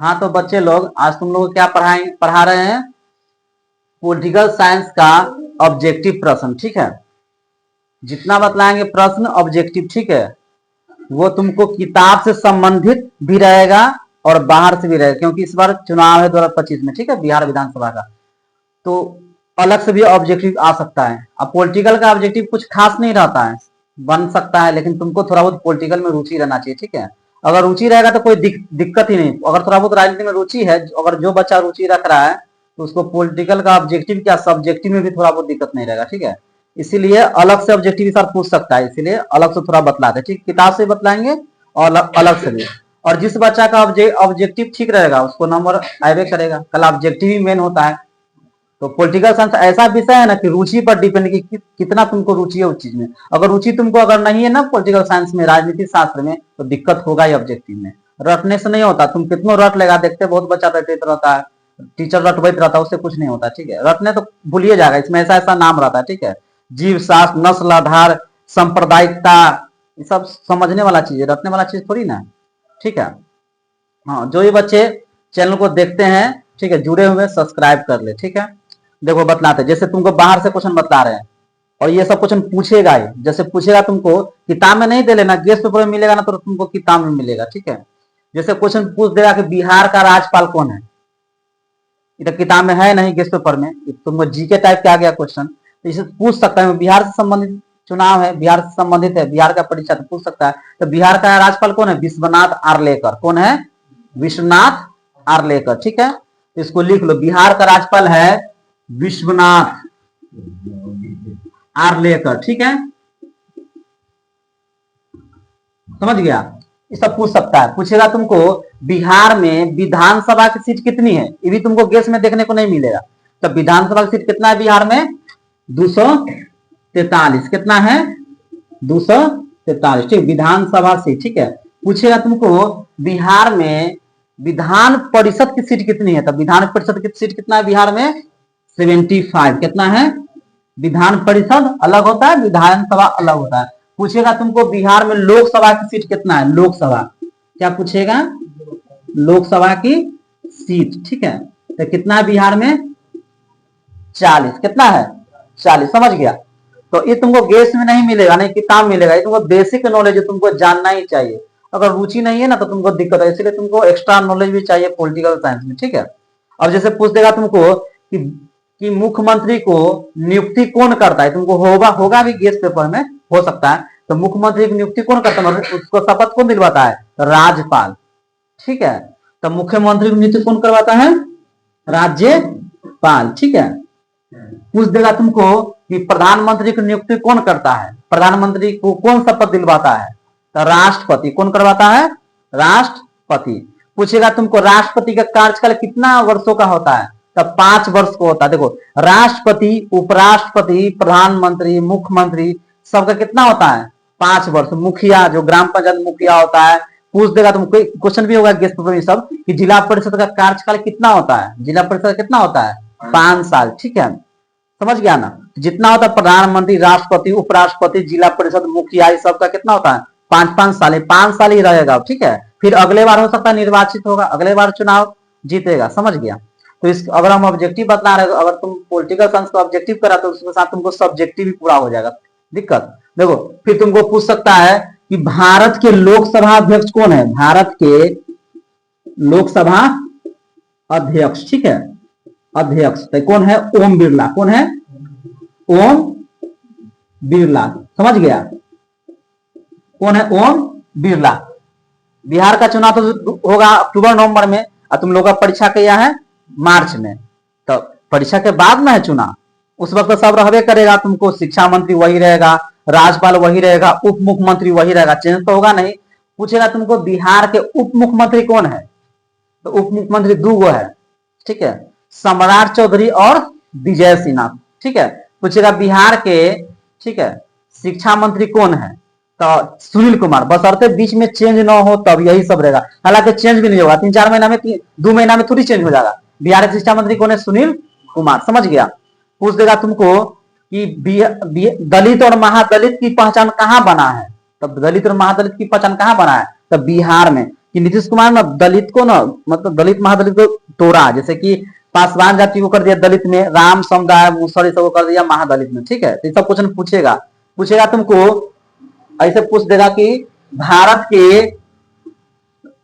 हाँ तो बच्चे लोग, आज तुम लोग क्या पढ़ा रहे हैं? पॉलिटिकल साइंस का ऑब्जेक्टिव प्रश्न, ठीक है। जितना बतलाएंगे प्रश्न ऑब्जेक्टिव, ठीक है, वो तुमको किताब से संबंधित भी रहेगा और बाहर से भी रहेगा, क्योंकि इस बार चुनाव है 2025 में, ठीक है, बिहार विधानसभा का। तो अलग से भी ऑब्जेक्टिव आ सकता है। अब पॉलिटिकल का ऑब्जेक्टिव कुछ खास नहीं रहता है, बन सकता है, लेकिन तुमको थोड़ा बहुत पॉलिटिकल में रुचि रहना चाहिए, ठीक है। अगर रुचि रहेगा तो कोई दिक्कत ही नहीं। अगर थोड़ा बहुत राजनीति में रुचि है, अगर जो बच्चा रुचि रख रहा है, तो उसको पॉलिटिकल का ऑब्जेक्टिव क्या सब्जेक्टिव में भी थोड़ा बहुत दिक्कत नहीं रहेगा, ठीक है। इसीलिए अलग से ऑब्जेक्टिव सर पूछ सकता है, इसीलिए अलग से थोड़ा बतलाते हैं, ठीक, किताब से बतलाएंगे और अलग से भी। और जिस बच्चा का ऑब्जेक्टिव ठीक रहेगा उसको नंबर आएगा करेगा। कल ऑब्जेक्टिव ही मेन होता है। तो पॉलिटिकल साइंस ऐसा विषय है ना कि रुचि पर डिपेंड कि कितना तुमको रुचि है उस चीज में। अगर रुचि तुमको अगर नहीं है ना पॉलिटिकल साइंस में, राजनीति शास्त्र में, तो दिक्कत होगा ही ऑब्जेक्टिव में। रटने से नहीं होता, तुम कितनों रट लेगा, देखते बहुत बच्चा रटते रहता है, टीचर रटवैत रहता है, उससे कुछ नहीं होता, ठीक है। रटने तो भूलिए जाएगा, इसमें ऐसा ऐसा नाम रहता है, ठीक है। जीव शास्त्र, नस्ल आधार, सांप्रदायिकता, ये सब समझने वाला चीज है, रटने वाला चीज थोड़ी ना, ठीक है। हाँ, जो ये बच्चे चैनल को देखते हैं, ठीक है, जुड़े हुए सब्सक्राइब कर ले, ठीक है। देखो बतलाते, जैसे तुमको बाहर से क्वेश्चन बता रहे हैं और ये सब क्वेश्चन पूछेगा ही, जैसे पूछेगा तुमको किताब में नहीं दे लेना, गेस्ट पेपर में मिलेगा ना, तो तुमको किताब में मिलेगा, ठीक है। जैसे क्वेश्चन पूछ देगा कि बिहार का राज्यपाल कौन है, इधर किताब में है नहीं, गेस्ट पेपर में, तुमको जीके टाइप के आ गया क्वेश्चन, तो इसे पूछ सकता है। बिहार से संबंधित चुनाव है, बिहार से संबंधित है, बिहार का परीक्षा, तो पूछ सकता है। तो बिहार का राज्यपाल कौन है? विश्वनाथ आर्लेकर। कौन है? विश्वनाथ आर्लेकर, ठीक है। तो इसको लिख लो, बिहार का राज्यपाल है विश्वनाथ आर्लेकर, ठीक है, समझ गया। ये सब पूछ सकता है। पूछेगा तुमको बिहार में विधानसभा की सीट कितनी है, ये भी तुमको गेस में देखने को नहीं मिलेगा। तो विधानसभा की सीट कितना है बिहार में? 243। कितना है? 243, ठीक, विधानसभा सीट, ठीक है। पूछेगा तुमको बिहार में विधान परिषद की सीट कितनी है, तो विधान परिषद की सीट कितना है बिहार में? 75। कितना है? विधान परिषद अलग होता है, विधानसभा अलग होता है। पूछेगा तुमको बिहार में लोकसभा की सीट कितना है, लोकसभा, क्या पूछेगा? लोकसभा की सीट, ठीक है। तो कितना है बिहार में? 40। कितना है? 40, समझ गया। तो ये तुमको गेस में नहीं मिलेगा, नहीं किताब मिलेगा, ये तुमको बेसिक नॉलेज है, तुमको जानना ही चाहिए। अगर रुचि नहीं है ना तो तुमको दिक्कत है, इसलिए तुमको एक्स्ट्रा नॉलेज भी चाहिए पॉलिटिकल साइंस में, ठीक है। अब जैसे पूछ देगा तुमको कि मुख्यमंत्री को नियुक्ति कौन करता है, तुमको होगा भी गेस्ट पेपर में, हो सकता है। तो मुख्यमंत्री की नियुक्ति कौन करता है, उसको शपथ कौन दिलवाता है? राज्यपाल, ठीक है। तो मुख्यमंत्री की नियुक्ति कौन करवाता है? राज्यपाल, ठीक है। पूछ देगा तुमको कि प्रधानमंत्री की नियुक्ति कौन करता है, प्रधानमंत्री को कौन शपथ दिलवाता है? तो राष्ट्रपति। कौन करवाता है? राष्ट्रपति। पूछेगा तुमको राष्ट्रपति का कार्यकाल कितना वर्षों का होता है, तब 5 वर्ष को होता है। देखो, राष्ट्रपति, उपराष्ट्रपति, प्रधानमंत्री, मुख्यमंत्री, सबका कितना होता है? 5 वर्ष। मुखिया, जो ग्राम पंचायत मुखिया होता है, पूछ देगा तुमको, क्वेश्चन भी होगा गेस्ट पेपर में सब, कि जिला परिषद का कार्यकाल कितना होता है, जिला परिषद कितना होता है? 5 साल, ठीक है, समझ गया ना। जितना होता है प्रधानमंत्री, राष्ट्रपति, उपराष्ट्रपति, जिला परिषद, मुखिया, सबका कितना होता है? 5-5 साल। 5 साल ही रहेगा, ठीक है। फिर अगले बार हो सकता है निर्वाचित होगा, अगले बार चुनाव जीतेगा, समझ गया। तो इस अगर हम ऑब्जेक्टिव बता रहे हैं, अगर तुम पॉलिटिकल साइंस का ऑब्जेक्टिव करा तो उसके साथ तुमको सब्जेक्टिव भी पूरा हो जाएगा, दिक्कत। देखो, फिर तुमको पूछ सकता है कि भारत के लोकसभा अध्यक्ष कौन है, भारत के लोकसभा अध्यक्ष, ठीक है, अध्यक्ष तो कौन है? ओम बिरला। कौन है? ओम बिरला, समझ गया। कौन है? ओम बिरला। बिहार का चुनाव तो होगा अक्टूबर नवंबर में, और तुम लोग का परीक्षा क्या है? मार्च में। तो परीक्षा के बाद में है चुनाव, उस वक्त तो सब रहबे करेगा, तुमको शिक्षा मंत्री वही रहेगा, राज्यपाल वही रहेगा, उप मुख्यमंत्री वही रहेगा, चेंज तो होगा नहीं। पूछेगा तुमको बिहार के उप मुख्यमंत्री कौन है, तो उप मुख्यमंत्री 2 गो है, ठीक है, सम्राट चौधरी और विजय सिन्हा, ठीक है। पूछेगा बिहार के, ठीक है, शिक्षा मंत्री कौन है, तो सुनील कुमार, बशर्ते बीच में चेंज ना हो तब, यही सब रहेगा। हालांकि चेंज भी नहीं होगा, 3-4 महीना में, 2 महीना में थोड़ी चेंज हो जाएगा। बिहार के शिक्षा मंत्री कौन है? सुनील कुमार, समझ गया। पूछ देगा तुमको कि दलित और महादलित की पहचान कहाँ बना है, तब दलित और महादलित की पहचान कहाँ बना है, तो बिहार में। कि नीतीश कुमार ना दलित को ना, मतलब दलित महादलित को तोड़ा, जैसे कि पासवान जाति को कर दिया दलित में, राम समुदाय मुसहरी सबको कर दिया महादलित में, ठीक है। तो ये सब क्वेश्चन पूछेगा पूछेगा तुमको, ऐसे पूछ देगा कि भारत के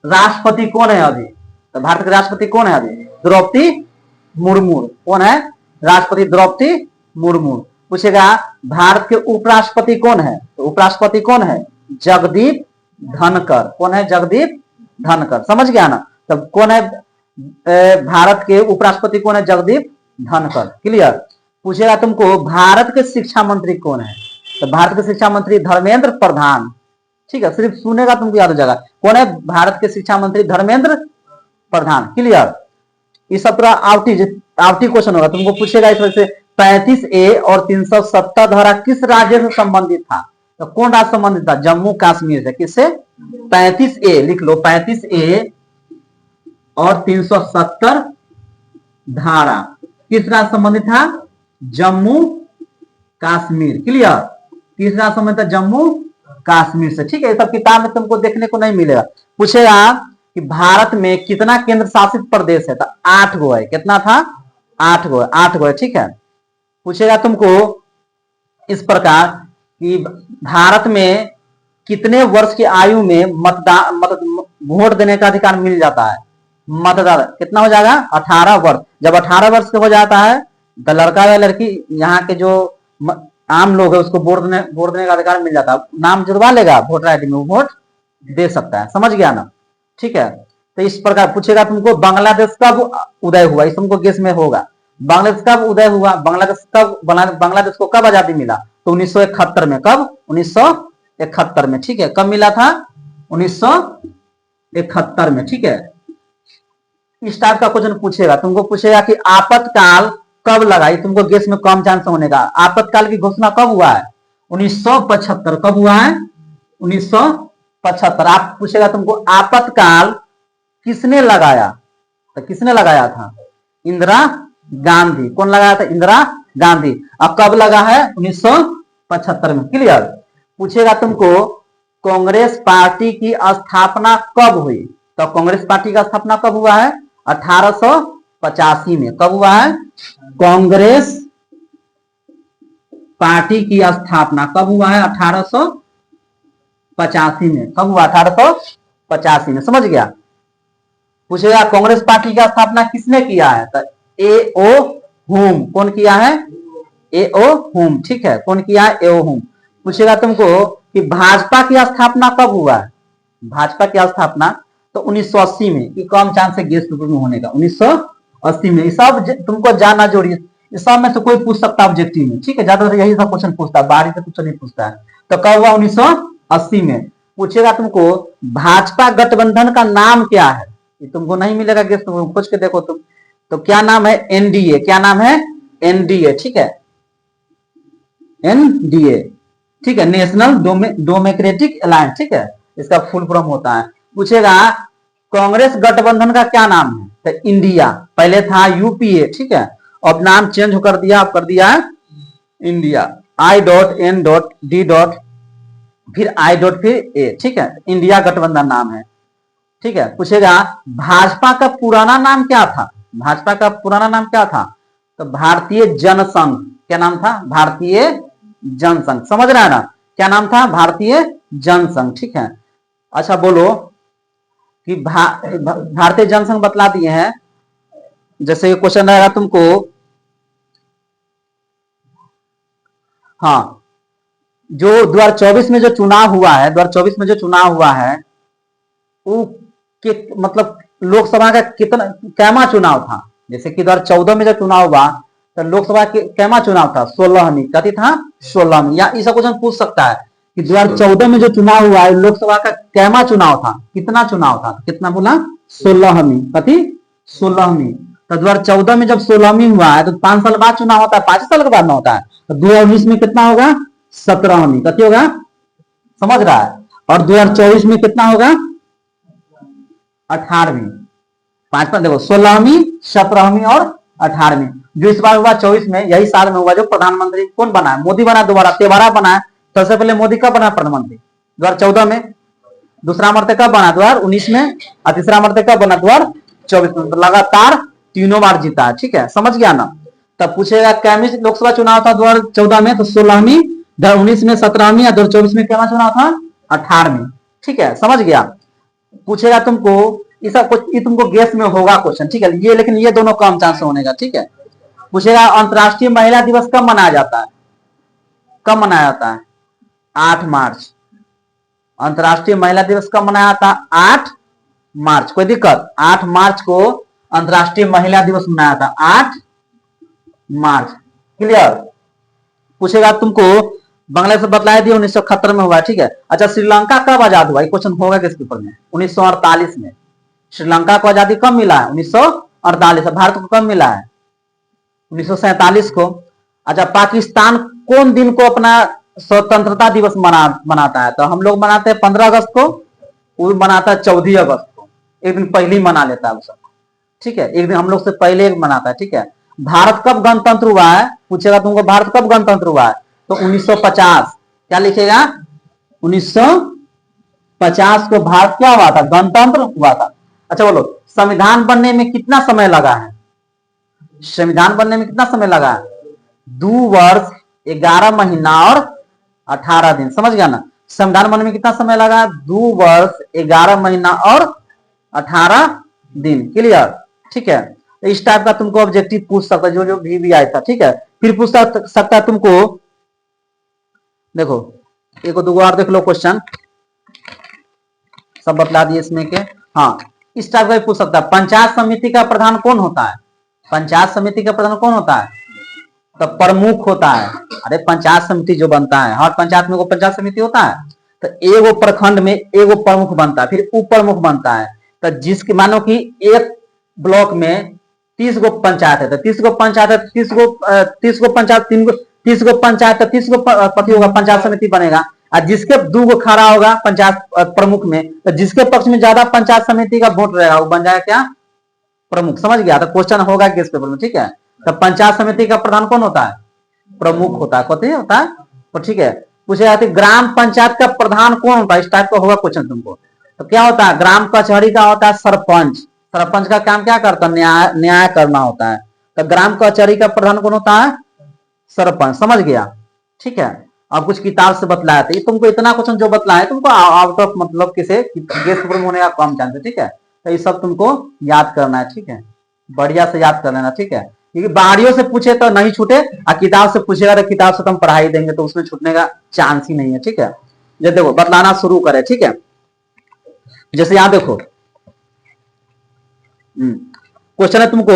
राष्ट्रपति कौन है अभी, तो भारत के राष्ट्रपति कौन है अभी, द्रौपदी मुर्मू। कौन है राष्ट्रपति, द्रौपदी मुर्मू। पूछेगा भारत के उपराष्ट्रपति कौन है, तो उपराष्ट्रपति कौन है, जगदीप धनखड़। कौन है, जगदीप धनखड़। समझ गया ना। तब कौन है भारत के उपराष्ट्रपति कौन है, जगदीप धनखड़। क्लियर। पूछेगा तुमको भारत के शिक्षा मंत्री कौन है, तो भारत के शिक्षा मंत्री धर्मेंद्र प्रधान। ठीक है, सिर्फ सुनेगा तुमको याद हो जाएगा। कौन है भारत के शिक्षा मंत्री, धर्मेंद्र प्रधान। क्लियर। इस सब तरह आवटी क्वेश्चन होगा तुमको। पूछेगा इस वजह से 35A और 370 धारा किस राज्य से संबंधित था, तो कौन राज्य संबंधित था, जम्मू कश्मीर से। किससे, 35A लिख लो, 35A और 370 धारा किस राज्य संबंधित था, जम्मू कश्मीर। क्लियर। किस राज्य संबंधित था, जम्मू कश्मीर से। ठीक है, ये सब किताब में तुमको देखने को नहीं मिलेगा। पूछेगा कि भारत में कितना केंद्र शासित प्रदेश है, तो 8 गो है। कितना था, 8 गो है, 8 गो है। ठीक है। पूछेगा तुमको इस प्रकार कि भारत में कितने वर्ष की आयु में मतदान वोट देने का अधिकार मिल जाता है, मतदान कितना हो जाएगा, 18 वर्ष। जब 18 वर्ष का हो जाता है तो लड़का या लड़की, यहाँ के जो आम लोग है उसको वोट देने का अधिकार मिल जाता है। नाम जुड़वा लेगा वोटर आईडी में, वो वोट दे सकता है। समझ गया ना। ठीक है। तो इस प्रकार पूछेगा तुमको बांग्लादेश कब उदय हुआ, इस तुमको गेस में होगा। बांग्लादेश कब उदय हुआ, बांग्लादेश को कब आजादी मिला, तो 1971 में। कब, 1971 में। ठीक है। कब मिला था, 1971 में। ठीक है। इस टाइप का क्वेश्चन पूछेगा तुमको। पूछेगा कि आपातकाल कब लगा, ये तुमको गेस में कम चांस होने का। आपातकाल की घोषणा कब हुआ है, 1975। कब हुआ है, 1975। आप पूछेगा तुमको आपातकाल किसने लगाया, तो किसने लगाया था, इंदिरा गांधी। कौन लगाया था, इंदिरा गांधी। अब कब लगा है, 1975 में। क्लियर। पूछेगा तुमको कांग्रेस पार्टी की स्थापना कब हुई, तो कांग्रेस पार्टी का स्थापना कब हुआ है, 1885 में। कब हुआ है, कांग्रेस पार्टी की स्थापना कब हुआ है, 1885 में। कब हुआ, 1885 में। समझ गया। पूछेगा कांग्रेस पार्टी की स्थापना किसने किया है, तो A.O. हुम। कौन किया है, A.O. हुम। ठीक है। कौन किया है, A.O. हुम। पूछेगा तुमको कि भाजपा की स्थापना कब हुआ है, भाजपा की स्थापना तो 1980 में। ये कम चांस है गेस पेपर में होने का, 1980 में। ये सब तुमको जानना जरूरी है। इस सब में से कोई पूछ सकता है ऑब्जेक्टिव में। ठीक है। ज्यादातर यही सब क्वेश्चन पूछता है, बाहरी से कुछ नहीं पूछता है। तो कब हुआ, 1980 में। पूछेगा तुमको भाजपा गठबंधन का नाम क्या है, ये तुमको नहीं मिलेगा गेस पेपर में, पूछ के देखो तुम। तो क्या नाम है, NDA। क्या नाम है, NDA। ठीक है, NDA। ठीक है, नेशनल डेमोक्रेटिक अलायंस। ठीक है, इसका फुल फॉर्म होता है। पूछेगा कांग्रेस गठबंधन का क्या नाम है, तो इंडिया। पहले था UPA। ठीक है, अब नाम चेंज कर दिया, अब कर दिया है इंडिया। I.N.D. फिर I. फिर A। ठीक है, इंडिया गठबंधन नाम है। ठीक है। पूछेगा भाजपा का पुराना नाम क्या था, भाजपा का पुराना नाम क्या था, तो भारतीय जनसंघ। क्या नाम था, भारतीय जनसंघ। समझ रहा है ना, क्या नाम था, भारतीय जनसंघ। ठीक है। अच्छा बोलो कि भारतीय जनसंघ बतला दिए हैं। जैसे क्वेश्चन रहेगा तुमको, हाँ, जो 2024 में जो चुनाव हुआ है, 2024 में जो चुनाव हुआ है वो मतलब लोकसभा का कितना कैमा चुनाव था। जैसे कि 2014 में जब चुनाव हुआ तो लोकसभा के कैमा चुनाव था, 16वीं। कथी था, 16वीं। या ऐसा क्वेश्चन पूछ सकता है कि 2014 में जो चुनाव हुआ है लोकसभा का कैमा चुनाव था, कितना चुनाव था, कितना बोला, 16वीं। कथी, 16वीं। तो 2014 में जब 16वीं हुआ है तो 5 साल बाद चुनाव होता है, 5 साल के बाद ना होता है। तो 2019 में कितना होगा, 17वीं। कथी होगा, समझ रहा है। और 2024 में कितना होगा, 18वीं। 5 पांच देखो, 16वीं, 17वीं और 18वीं। जो इस बार हुआ 24 में, यही साल में हुआ जो प्रधानमंत्री कौन बना, मोदी बना। दोबारा तिबारा बना है। सबसे पहले मोदी कब बना प्रधानमंत्री, 2014 में। दूसरा अमरते कब बना 2019 में, और तीसरा अमरते कब बना 2024 में। तो लगातार तीनों बार जीता है, ठीक है, समझ गया ना। तब पूछेगा कैमी लोकसभा चुनाव था 2014 में, तो 16वीं, 2019 में 17वीं, और 2024 में क्या चुनाव था 18वीं, ठीक है, समझ गया। पूछेगा तुमको ये तुमको गेस में होगा क्वेश्चन, ठीक है, ये लेकिन ये दोनों कम चांस होने का, ठीक है। पूछेगा अंतर्राष्ट्रीय महिला दिवस कब मनाया जाता है, कब मनाया जाता है 8 मार्च। अंतर्राष्ट्रीय महिला दिवस कब मनाया जाता है 8 मार्च। कोई दिक्कत, 8 मार्च को अंतर्राष्ट्रीय महिला दिवस मनाया था, 8 मार्च, क्लियर। पूछेगा तुमको बांग्लादेश बतलाया दिया 1971 में हुआ, ठीक है। अच्छा श्रीलंका कब आजाद हुआ, ये क्वेश्चन होगा किस पेपर में, 1948 में। श्रीलंका को आजादी कब मिला है 1948। भारत को कब मिला है 1947 को। अच्छा पाकिस्तान कौन दिन को अपना स्वतंत्रता दिवस मनाता है, तो हम लोग मनाते हैं 15 अगस्त को, वो मनाता है 14 अगस्त को, एक दिन पहले ही मना लेता है वो सब, ठीक है, एक दिन हम लोग से पहले मनाता है, ठीक है। भारत कब गणतंत्र हुआ है, पूछेगा तुमको भारत कब गणतंत्र हुआ है, तो 1950। क्या लिखेगा 1950 को भारत क्या हुआ था, गणतंत्र हुआ था। अच्छा बोलो संविधान बनने में कितना समय लगा है, संविधान बनने में कितना समय लगा है, 2 वर्ष 11 महीना और 18 दिन, समझ गया ना। संविधान बनने में कितना समय लगा, 2 वर्ष 11 महीना और 18 दिन, क्लियर, ठीक है। इस टाइप का तुमको ऑब्जेक्टिव पूछ सकता है, जो जो भी आया था, ठीक है। फिर पूछ सकता है तुमको, देखो एक दो और देख लो क्वेश्चन, सब बतला दिए इसमें के। हाँ इस टाइप का पूछ सकता है, पंचायत समिति का प्रधान कौन होता है, पंचायत समिति का प्रधान कौन होता है, तो प्रमुख होता है। अरे पंचायत समिति जो बनता है, हर पंचायत में पंचायत समिति होता है, तो एगो प्रखंड में एगो प्रमुख बनता है, फिर उप प्रमुख बनता है। तो जिसके मानो कि एक ब्लॉक में 30 गो पंचायत है, तो 30 गो पंचायत है, 30 गो पंचायत, 30 गो पंचायत, 30 गो पति होगा, पंचायत समिति बनेगा। और जिसके 2 गो खड़ा होगा पंचायत प्रमुख में, तो जिसके पक्ष में ज्यादा पंचायत समिति का वोट रहेगा वो बन जाएगा क्या, प्रमुख, समझ गया। तो क्वेश्चन होगा किस पेपर में, ठीक है। तो पंचायत समिति का प्रधान कौन होता है, प्रमुख होता है, कौन होता है, तो ठीक है। पूछेगा ग्राम पंचायत का प्रधान कौन होता है, इस टाइप का होगा क्वेश्चन तुमको। तो क्या होता है, ग्राम कचहरी का होता है सरपंच, सरपंच का काम क्या करता है, न्याय करना होता है। तो ग्राम कचहरी का प्रधान कौन होता है, सरपंच, समझ गया, ठीक है। अब कुछ किताब से बतलाया था, तुमको इतना क्वेश्चन जो बतलाया है तुमको आउट ऑफ मतलब किसे गेस पेपर में होने का कम चांस है, ठीक है। तो ये सब तुमको याद करना है, ठीक है, बढ़िया से याद कर लेना, ठीक है। क्योंकि बाहरियों से पूछे तो नहीं छूटे, और किताब से पूछेगा तो किताब से तुम पढ़ाई देंगे तो उसमें छूटने का चांस ही नहीं है, ठीक है। ये देखो बतलाना शुरू करे, ठीक है। जैसे यहां देखो क्वेश्चन है तुमको,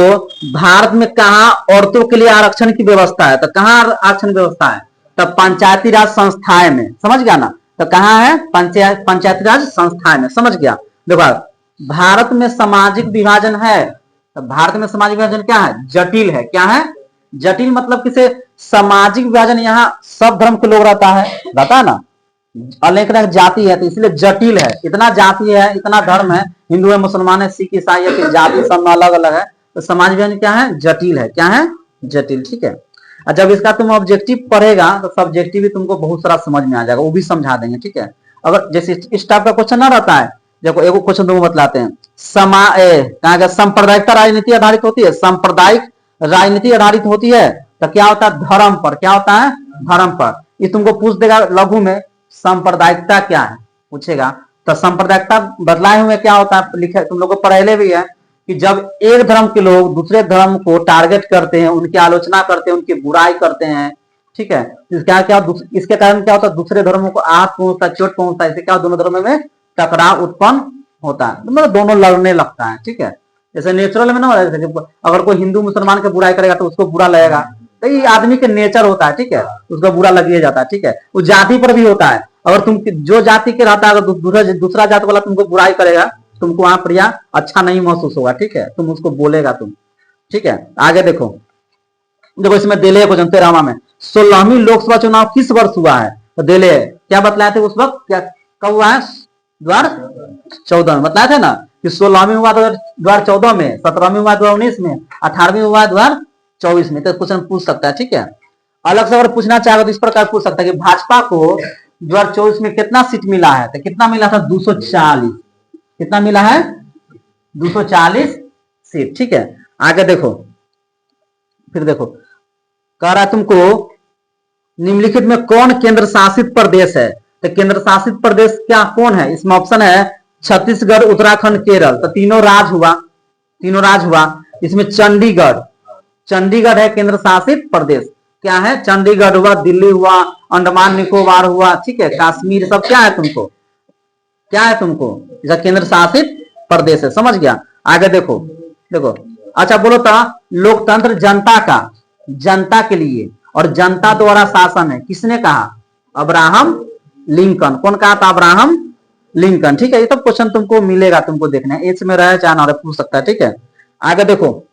भारत में कहा औरतों के लिए आरक्षण की व्यवस्था है, तो कहाँ आरक्षण व्यवस्था है, तो पंचायती राज संस्थाएं में, समझ गया ना। तो कहाँ है, पंचायती राज संस्थाएं में, समझ गया। देखो भारत में सामाजिक विभाजन है, तो भारत में सामाजिक विभाजन क्या है, जटिल है, क्या है, जटिल मतलब किसे, सामाजिक विभाजन यहाँ सब धर्म के लोग रहता है ना, अनेक जाति है, तो इसलिए जटिल है, इतना जाति है, इतना धर्म है, हिंदू है, मुसलमान है, सिख ईसाई है, जाति सब अलग अलग है, तो समाज विभाजन क्या है, जटिल है, क्या है, जटिल, ठीक है। और जब इसका तुम ऑब्जेक्टिव पढ़ेगा तो सब्जेक्टिव भी तुमको बहुत सारा समझ में आ जाएगा, वो भी समझा देंगे, ठीक है। अगर जैसे इस टाइप का क्वेश्चन ना रहता है, देखो एगो क्वेश्चन तुमको बतलाते हैं, सांप्रदायिकता राजनीति आधारित होती है, सांप्रदायिक राजनीति आधारित होती है, तो क्या होता है, धर्म पर, क्या होता है, धर्म पर। ये तुमको पूछ देगा लघु में, सांप्रदायिकता क्या है पूछेगा, तो सांप्रदायिकता बदलाए हुए क्या होता है, लिखे तुम लोग को पढ़े भी है कि जब एक धर्म के लोग दूसरे धर्म को टारगेट करते हैं, उनकी आलोचना करते हैं, उनकी बुराई करते हैं, ठीक है, क्या क्या इसके कारण क्या होता है, दूसरे धर्मों को आहत पहुंचता है, चोट पहुंचता है, इससे क्या दोनों धर्मों में टकराव उत्पन्न होता है, मतलब दोनों लड़ने लगता है, ठीक है। जैसे नेचुरल में ना, अगर कोई हिंदू मुसलमान के बुराई करेगा तो उसको बुरा लगेगा, तो ये आदमी के नेचर होता है, ठीक है, उसको बुरा लग जाता है, ठीक है। वो जाति पर भी होता है, अगर तुम जो जाति के रहता है, अगर दूसरा जाति वाला तुमको बुराई करेगा, तुमको वहां पर अच्छा नहीं महसूस होगा, ठीक है, तुम उसको बोलेगा तुम, ठीक है। आगे देखो, देखो इसमें दिले क्वेश्चन 13वां में, 16वीं लोकसभा चुनाव किस वर्ष हुआ है, तो दिले क्या बतलाए थे उस वक्त, क्या कब हुआ है, 2014 में बतलाए थे ना, कि 16वीं हुआ 2014 में, 17वीं हुआ 2019 में, 18वीं हुआ 2024 में। तो क्वेश्चन पूछ सकता है, ठीक है। अलग से अगर पूछना चाहे तो इस प्रकार पूछ सकता है कि भाजपा को 2024 में कितना सीट मिला है? तो कितना मिला था? 240। कितना मिला है? 240 सीट। ठीक है, आगे देखो, फिर देखो कह रहा है तुमको निम्नलिखित में कौन केंद्र शासित प्रदेश है? तो केंद्र शासित प्रदेश क्या कौन है? इसमें ऑप्शन है छत्तीसगढ़, उत्तराखंड, केरल। तो तीनों राज्य हुआ, तीनों राज्य हुआ। इसमें चंडीगढ़, चंडीगढ़ है केंद्र शासित प्रदेश। क्या है? चंडीगढ़ हुआ, दिल्ली हुआ, अंडमान निकोबार हुआ, ठीक है, कश्मीर, सब क्या है तुमको? क्या है तुमको? इसका केंद्र शासित प्रदेश है। समझ गया? आगे देखो, देखो अच्छा बोलो तो लोकतंत्र जनता का, जनता के लिए और जनता द्वारा शासन है, किसने कहा? Abraham Lincoln. कौन कहा था? Abraham Lincoln. ठीक है, ये तो क्वेश्चन तुमको मिलेगा, तुमको देखना है, एच में रहे चाहे ना पूछ सकता है। ठीक है, आगे देखो,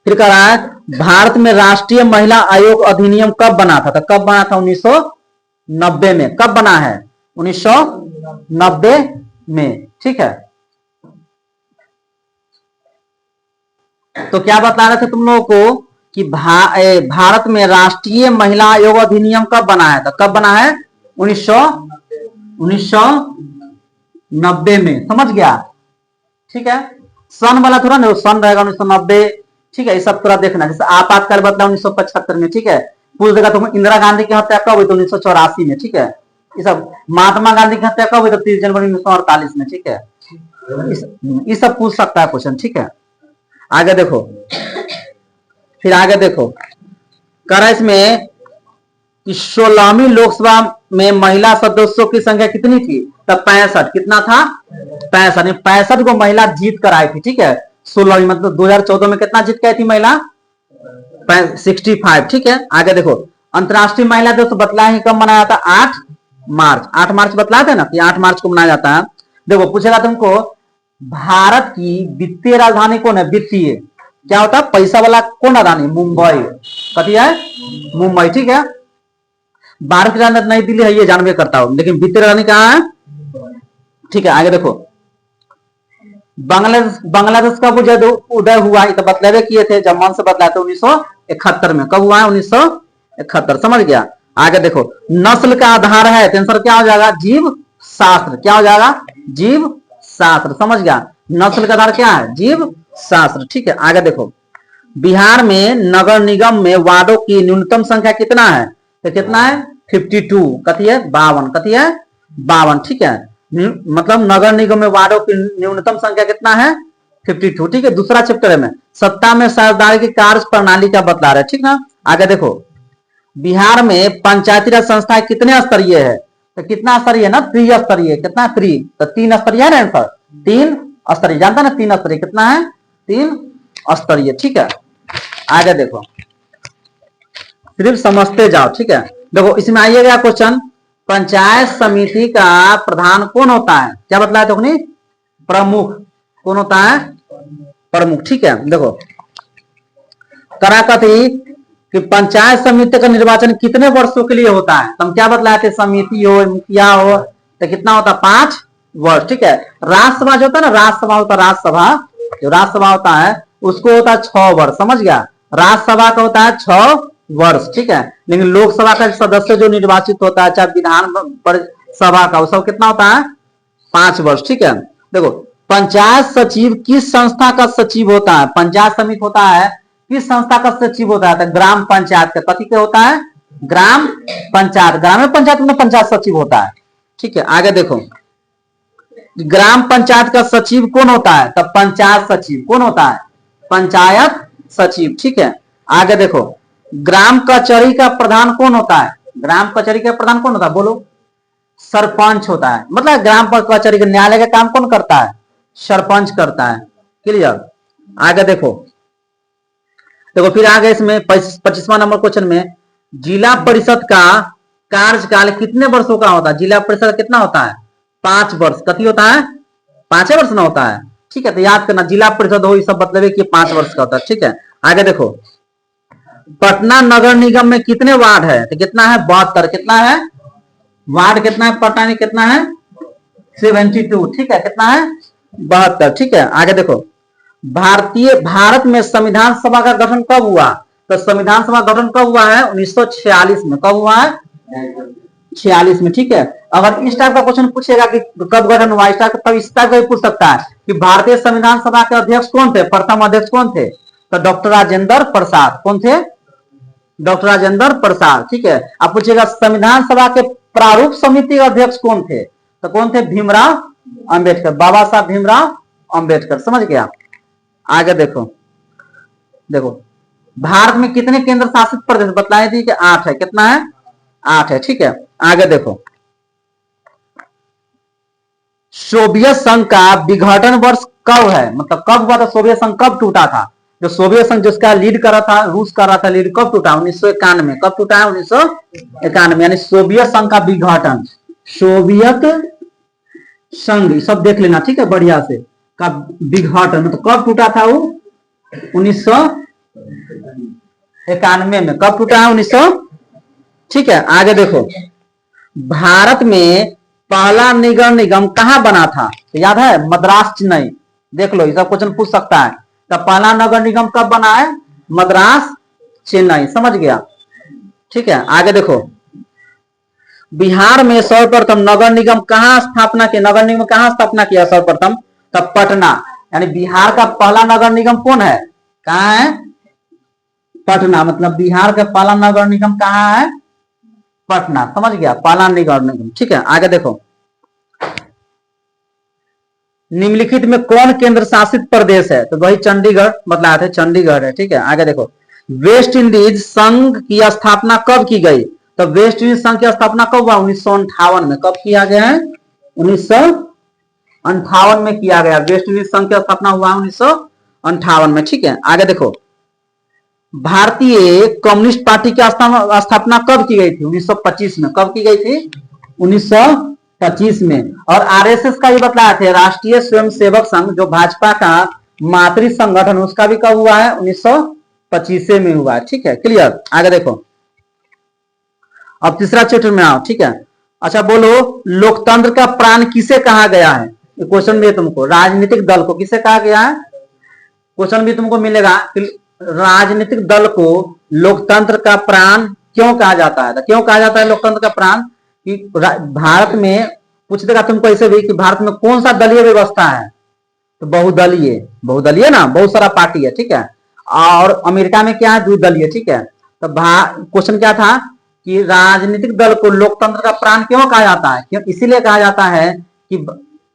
फिर कह रहा है भारत में राष्ट्रीय महिला आयोग अधिनियम कब बना था? तो कब बना था? 1990 में। कब बना है? 1990 में। ठीक है, तो क्या बता रहे थे तुम लोगों को कि भारत में राष्ट्रीय महिला आयोग अधिनियम कब बना है? तो कब बना है? 1990 में। समझ गया? ठीक है, सन वाला थोड़ा ना सन रहेगा 1990। ठीक है, ये सब थोड़ा देखना। जैसे आपातकाल बदला 1975 में। ठीक है, पूछ देगा तुम इंदिरा गांधी की हत्या कब हुई? तो 1984 में। ठीक है, ये सब महात्मा गांधी की हत्या कब हुई? तो 30 जनवरी 1948 में। ठीक है, ये सब पूछ सकता है क्वेश्चन। ठीक है, आगे देखो, फिर आगे देखो कर इसमें कि 16वीं लोकसभा में महिला सदस्यों की संख्या कितनी थी? तब 65। कितना था? 65। 65 को महिला जीत कर आई थी। ठीक है, 16वीं मतलब 2014 में कितना जीत के आई थी महिला? 65। ठीक है, आगे देखो, अंतर्राष्ट्रीय महिला दिवस बतलाया ही कब मनाया जाता? 8 मार्च। 8 मार्च बतलाते ना कि 8 मार्च को मनाया जाता है। देखो पूछेगा तुमको भारत की वित्तीय राजधानी कौन है? वित्तीय क्या होता है? पैसा वाला कौन राजधानी? मुंबई। कथी है? मुंबई। ठीक है, भारत की राजधानी नई दिल्ली है, ये जानवे करता हूं, लेकिन वित्तीय राजधानी कहाँ है? ठीक है, आगे देखो, बांग्लादेश कब उदय हुआ? तो बतलावे किए थे, जब मन से बतलाए थे 1971 में। कब हुआ है? 1971। समझ गया? आगे देखो, नस्ल का आधार है, आंसर क्या हो जाएगा? जीव शास्त्र। क्या हो जाएगा? जीव शास्त्र। समझ गया? नस्ल का आधार क्या है? जीव शास्त्र। ठीक है, आगे देखो, बिहार में नगर निगम में वार्डों की न्यूनतम संख्या कितना है? तो कितना है? 52। कथी है? 52। कथी है? 52। ठीक है, मतलब नगर निगम में वार्डों की न्यूनतम संख्या कितना है? 52। ठीक है, दूसरा चैप्टर है में सत्ता में साझेदारी की कार्य प्रणाली का बतला रहे। ठीक ना, आगे देखो, बिहार में पंचायती राज संस्थाएं कितने स्तरीय है? तो कितना स्तरीय ना? त्रिस्तरीय। कितना? त्रि, तो 3 स्तरीय है ना आंसर? 3 स्तरीय। जानता ना 3 स्तरीय कितना है? 3 स्तरीय। ठीक है, आगे देखो, सिर्फ समझते जाओ। ठीक है, देखो इसमें आइएगा क्वेश्चन, पंचायत समिति का प्रधान कौन होता है? क्या बतलाया तो? प्रमुख। कौन होता है? प्रमुख। ठीक है, देखो करा कथी कि पंचायत समिति का निर्वाचन कितने वर्षों के लिए होता है? हम क्या बतलाए थे? समिति हो, मुखिया हो, तो कितना होता है? 5 वर्ष। ठीक है, राज्यसभा जो होता है ना, राज्यसभा होता है, राज्यसभा जो राज्यसभा होता है उसको होता है 6 वर्ष। समझ गया? राज्यसभा का होता है 6 वर्ष। ठीक है, लेकिन लोकसभा का सदस्य जो निर्वाचित होता है, चाहे विधान सभा का, वो सब कितना होता है? 5 वर्ष। ठीक है, देखो पंचायत सचिव किस संस्था का सचिव होता है? पंचायत समिति होता है किस संस्था का सचिव होता है? तो ग्राम पंचायत का। कथी क्या होता है? ग्राम पंचायत। ग्रामीण पंचायत में पंचायत सचिव होता है। ठीक है, आगे देखो, ग्राम पंचायत का सचिव कौन होता है? तब पंचायत सचिव। कौन होता है? पंचायत सचिव। ठीक है, आगे देखो, ग्राम कचहरी का प्रधान कौन होता है? ग्राम कचहरी का प्रधान कौन होता है? बोलो। सरपंच होता है। मतलब ग्राम कचहरी का न्यायालय का काम कौन करता है? सरपंच करता है। क्लियर? आगे देखो, देखो फिर आगे इसमें 25वां नंबर क्वेश्चन में जिला परिषद का कार्यकाल कितने वर्षों का होता है? जिला परिषद कितना होता है? 5 वर्ष। कथी होता है? 5 वर्ष ना होता है। ठीक है, तो याद करना, जिला परिषद हो, ये सब मतलब कि 5 वर्ष का होता है। ठीक है, आगे देखो, पटना नगर निगम में कितने वार्ड है? तो कितना है? 72। कितना है? वार्ड कितना है पटना में? कितना है? 72। ठीक है, कितना है? 72। ठीक है, आगे देखो, भारत में संविधान सभा का गठन कब हुआ? तो संविधान सभा गठन कब हुआ है? 1946 में। कब हुआ है? 46 में, ठीक है। अगर इस टाइप का क्वेश्चन पूछेगा कि कब गठन हुआ इस टाइप का, तब इस टाइप का भी पूछ सकता है कि भारतीय संविधान सभा के अध्यक्ष कौन थे, प्रथम अध्यक्ष कौन थे, तो डॉक्टर राजेंद्र प्रसाद। कौन थे? डॉक्टर राजेंद्र प्रसाद, ठीक है। अब पूछेगा संविधान सभा के प्रारूप समिति के अध्यक्ष कौन थे, तो कौन थे? भीमराव अंबेडकर, बाबा साहब भीमराव अंबेडकर। समझ गया? आगे देखो, देखो भारत में कितने केंद्र शासित प्रदेश बतलाए थी कि 8 है। कितना है? 8 है, ठीक है। आगे देखो, सोवियत संघ का विघटन वर्ष कब है, मतलब कब हुआ था, सोवियत संघ कब टूटा था? जो सोवियत संघ जिसका लीड कर रहा था, रूस कर रहा था लीड, कब टूटा? 1991। कब टूटा है? 1991, यानी सोवियत संघ का विघटन। सोवियत संघ सब देख लेना, ठीक है, बढ़िया से। का विघटन मतलब कब टूटा था वो? 1991 में। कब टूटा है? 1900, ठीक है। आगे देखो, भारत में पहला नगर निगम कहां बना था? तो याद है? मद्रास चेन्नई। देख लो, ये सब क्वेश्चन पूछ सकता है। तो पहला नगर निगम कब बना है? मद्रास चेन्नई। समझ गया? ठीक है। आगे देखो, बिहार में सर्वप्रथम नगर निगम कहां स्थापना किया? नगर निगम कहां स्थापना किया सर्वप्रथम? तब पटना, यानी बिहार का पहला नगर निगम कौन है? कहां है? पटना। मतलब बिहार का पहला नगर निगम कहां है? पटना। समझ गया? पहला नगर निगम, ठीक है। आगे देखो, निम्नलिखित में कौन केंद्र शासित प्रदेश है? तो वही चंडीगढ़ बतलाया था, चंडीगढ़ है, ठीक है। आगे देखो, वेस्ट इंडीज संघ की स्थापना कब की गई? तो वेस्ट इंडीज संघ की स्थापना कब हुआ? 1958 में। कब किया गया है? 1958 में किया गया। वेस्ट इंडीज संघ की स्थापना हुआ 1958 में, ठीक है। आगे देखो, भारतीय कम्युनिस्ट पार्टी की स्थापना कब की गई थी? 1925 में। कब की गई थी? 1925 में। और आरएसएस का भी बतलाया थे, राष्ट्रीय स्वयंसेवक संघ, जो भाजपा का मातृ संगठन, उसका भी कब हुआ है? 1925 में हुआ है, ठीक है। क्लियर? आगे देखो, अब तीसरा चैप्टर में आओ, ठीक है। अच्छा बोलो, लोकतंत्र का प्राण किसे कहा गया है? क्वेश्चन भी तुमको, राजनीतिक दल को किसे कहा गया है? क्वेश्चन भी तुमको मिलेगा, राजनीतिक दल को लोकतंत्र का प्राण क्यों कहा जाता है? तो क्यों कहा जाता है लोकतंत्र का प्राण? कि भारत में पूछ देगा तुमको ऐसे भी कि भारत में कौन सा दलीय व्यवस्था है? तो बहुदलीय। बहुदलीय ना, बहुत सारा पार्टी है, ठीक है। और अमेरिका में क्या है? द्विदलीय, ठीक है। तो क्वेश्चन क्या था कि राजनीतिक दल को लोकतंत्र का प्राण क्यों कहा जाता है? क्यों? इसीलिए कहा जाता है कि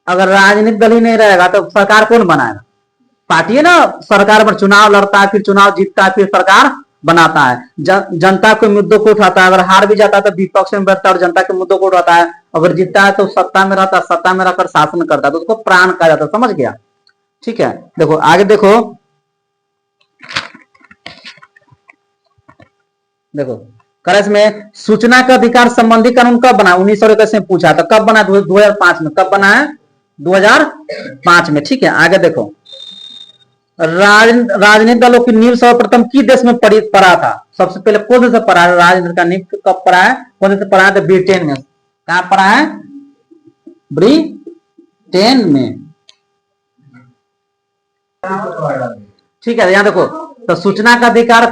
अगर राजनीतिक दल ही नहीं रहेगा तो सरकार कौन बनाएगा? पार्टी है ना, सरकार पर चुनाव लड़ता है, फिर चुनाव जीतता है, फिर सरकार बनाता है, जनता के मुद्दों को उठाता है। अगर हार भी जाता है तो विपक्ष में बैठता है और जनता के मुद्दों को उठाता है। अगर जीतता है तो सत्ता में रहता है, सत्ता में रहकर शासन करता है, तो उसको प्राण कहा जाता है। समझ गया? ठीक है। देखो आगे देखो, देखो करस में सूचना का अधिकार संबंधी कानून कब बना? 1921 में पूछा था। कब बना? 2005 में। कब बना है? 2005 में, ठीक है। आगे देखो, राजनीतिक दलों की नींव सर्वप्रथम किस देश में पड़ा था? सबसे पहले कौन देश से पड़ा है? राजनीति का नींव कब पड़ा है? कौन देश से पड़ा है? तो ब्रिटेन में। कहां पड़ा है? ब्रिटेन में, ठीक है। यहां देखो, तो सूचना का अधिकार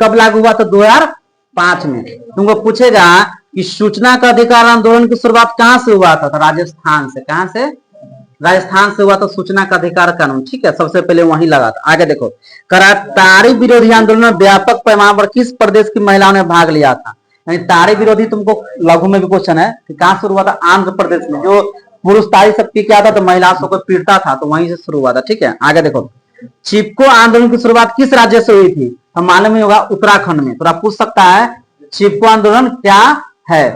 कब लागू हुआ? तो 2005 में। तुमको पूछेगा कि सूचना का अधिकार आंदोलन की शुरुआत कहां से हुआ था? तो राजस्थान से। कहां से? राजस्थान से हुआ तो सूचना का अधिकार कानून, ठीक है, सबसे पहले वहीं लगा था। आगे देखो, ताड़ी विरोधी आंदोलन में व्यापक पैमाने पर किस प्रदेश की महिलाओं ने भाग लिया था? यानी ताड़ी विरोधी तुमको लघु में भी क्वेश्चन है कि कहां शुरू हुआ था? आंध्र प्रदेश में। जो पुरुष ताड़ी सब पी क्या था तो महिलाओं को पीड़ता था, तो वहीं से शुरू हुआ था, ठीक है। आगे देखो, चिपको आंदोलन की शुरुआत किस राज्य से हुई थी? हम मालूम ही होगा, उत्तराखंड में। तो आप पूछ सकता है चिपको आंदोलन क्या है,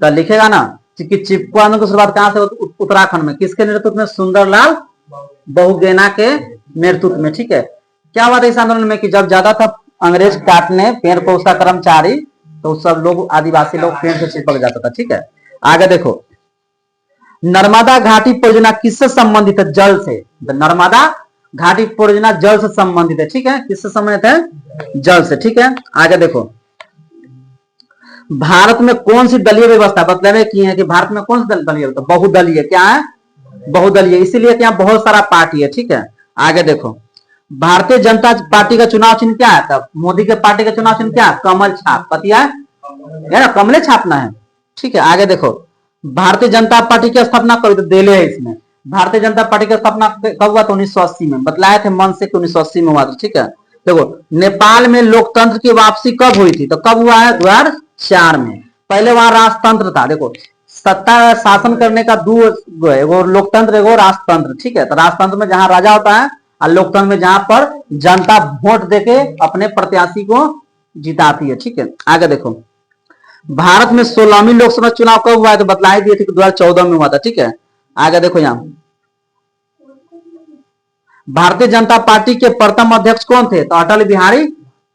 तो लिखेगा ना कि चिपको आंदोलन की शुरुआत कहां से? उत्तराखंड में। किसके नेतृत्व में? सुंदरलाल बहुगुणा के नेतृत्व में, ठीक है। क्या हुआ था इस आंदोलन में कि जब ज्यादा था अंग्रेज काटने पेड़ को उसका कर्मचारी, तो सब लोग आदिवासी लोग पेड़ से चिपक जाता था, ठीक है। आगे देखो, नर्मदा घाटी परियोजना किससे संबंधित है? जल से। नर्मदा घाटी परियोजना जल से संबंधित है, ठीक है। किससे संबंधित है? जल से, ठीक है। आगे देखो, भारत में कौन सी दलीय व्यवस्था बतलाने की है कि भारत में कौन सी दलीय व्यवस्था? बहुदलीय। क्या है? बहुदलीय, इसीलिए क्या बहुत सारा पार्टी है, ठीक है। आगे देखो, भारतीय जनता पार्टी का चुनाव चिन्ह क्या है? तब मोदी के पार्टी का चुनाव चिन्ह क्या है? कमल छाप। कतिया है ना, कमले छापना है। ठीक है। आगे देखो, भारतीय जनता पार्टी की स्थापना कब, तो देले है इसमें। भारतीय जनता पार्टी की स्थापना कब हुआ, तो 1980 में। बतलाए थे मन से कि 1980 में हुआ था। ठीक है। देखो, नेपाल में लोकतंत्र की वापसी कब हुई थी, तो कब हुआ है, 2004 में। पहले वहां राजतंत्र था। देखो, सत्ता शासन करने का दो है, एगो लोकतंत्र, एगो राजतंत्र। ठीक है। तो राजतंत्र में जहां राजा होता है, और लोकतंत्र में जहां पर जनता वोट देके अपने प्रत्याशी को जिताती है। ठीक है। आगे देखो, भारत में 16वीं लोकसभा चुनाव कब हुआ है, तो बतलाई दिए थे कि 2014 में हुआ था। ठीक है। आगे देखो, यहाँ भारतीय जनता पार्टी के प्रथम अध्यक्ष कौन थे, तो अटल बिहारी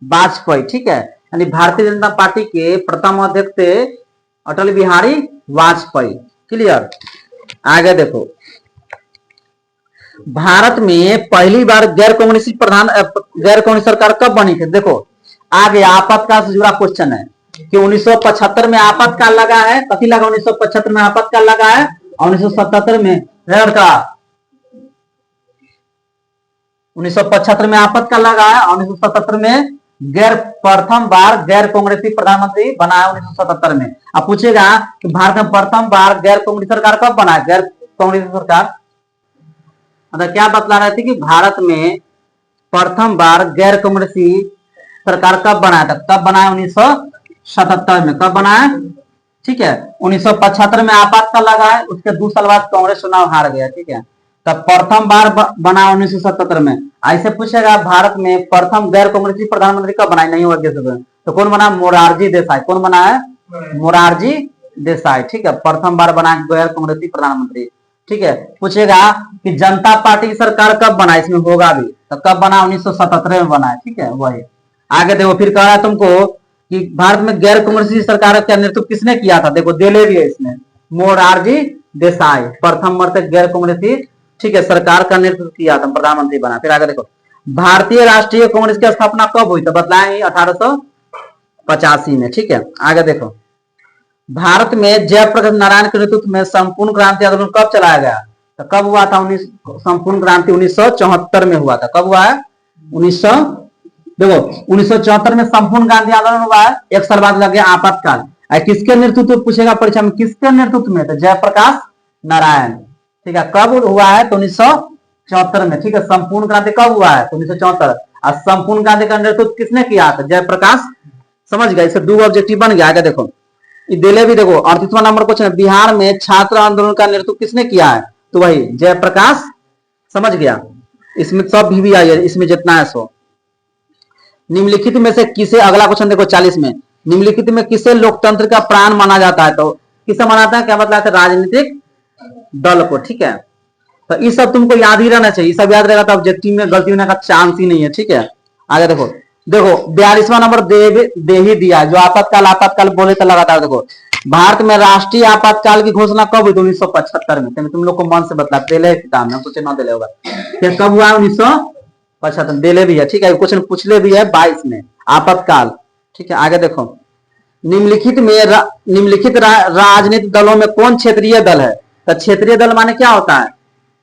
वाजपेयी। ठीक है। यानी भारतीय जनता पार्टी के प्रथम अध्यक्ष थे अटल बिहारी वाजपेयी। क्लियर। आगे देखो, भारत में पहली बार गैर कम्युनिस्ट सरकार कब बनी थी। देखो, आगे आपातकाल से जुड़ा क्वेश्चन है कि 1975 में आपातकाल लगा है। कथी लगा, 1975 में आपातकाल लगा है, और 1977 में का 1975 में आपातकाल लगा है, और 1977 में प्रथम बार गैर कांग्रेसी प्रधानमंत्री बना है 1977 में। अब पूछेगा कि भारत में प्रथम बार गैर कांग्रेसी सरकार कब बना है, गैर कांग्रेसी सरकार, मतलब क्या बतला रहे थे कि भारत में प्रथम बार गैर कांग्रेसी सरकार कब बनाया था, कब बनाया, 1977 में। कब बनाया, ठीक है। 1975 में आपातकाल लगा है, उसके 2 साल बाद कांग्रेस चुनाव हार गया। ठीक है। तब प्रथम बार बना 1977 में। ऐसे पूछेगा भारत में प्रथम गैर कांग्रेसी प्रधानमंत्री कब बनाए, नहीं होगा, तो कौन बना, मोरारजी देसाई। कौन बना है, मोरारजी देसाई। ठीक है। प्रथम बार बना गैर कांग्रेसी प्रधानमंत्री। ठीक है। पूछेगा कि जनता पार्टी की सरकार कब बना, इसमें होगा भी, तो कब बना, 1977 में बना है। ठीक है, वही। आगे देखो, फिर कह रहा है तुमको कि भारत में गैर कांग्रेसी सरकार का नेतृत्व किसने किया था। देखो, देले भी है इसमें, मोरारजी देसाई प्रथम बार गैर कांग्रेसी, ठीक है, सरकार का नेतृत्व किया था, प्रधानमंत्री बना। फिर आगे देखो, भारतीय राष्ट्रीय कांग्रेस की स्थापना कब हुई, तो बतलाएंगे 1885 में। ठीक है। आगे देखो, भारत में जयप्रकाश नारायण के नेतृत्व में संपूर्ण क्रांति आंदोलन कब चलाया गया, तो कब हुआ था, संपूर्ण क्रांति 1974 में हुआ था। कब हुआ है, 1974 में संपूर्ण क्रांति आंदोलन हुआ है। 1 साल बाद लग गया आपातकाल। किसके नेतृत्व पूछेगा परीक्षा में, किसके नेतृत्व में, तो जयप्रकाश नारायण। ठीक है। कब हुआ है, तो 1974 में। ठीक है। संपूर्ण क्रांति कब हुआ है, तो 1974। और संपूर्ण क्रांति का नेतृत्व किसने किया था, जयप्रकाश। समझ गया, इससे 2 ऑब्जेक्टिव बन गया। आगे देखो, दिले भी देखो, 38वां नंबर क्वेश्चन है, बिहार में छात्र आंदोलन का नेतृत्व किसने किया है, तो वही जयप्रकाश। समझ गया, इसमें सब भी आई है, इसमें जितना है सो। निम्नलिखित में से किसे, अगला क्वेश्चन देखो 40 में, निम्नलिखित में किसे लोकतंत्र का प्राण माना जाता है, तो किसे माना है, क्या बताया था, राजनीतिक दल को। ठीक है। तो ये सब तुमको याद ही रहना चाहिए, सब याद रहेगा तो ऑब्जेक्टिव में गलती होने का चांस ही नहीं है। ठीक है। आगे देखो, 42वां नंबर दे ही दिया, जो आपातकाल बोले तो लगातार। देखो, भारत में राष्ट्रीय आपातकाल की घोषणा कब हुई, 1975 में। तुम लोग को मन से बतला, दिले किताब में कुछ ना दिले होगा, कब हुआ, 1975 दिले भी है। ठीक है। क्वेश्चन पूछले भी है 22 में, आपातकाल। ठीक है। आगे देखो, निम्नलिखित राजनीतिक दलों में कौन क्षेत्रीय दल है, तो क्षेत्रीय दल माने क्या होता है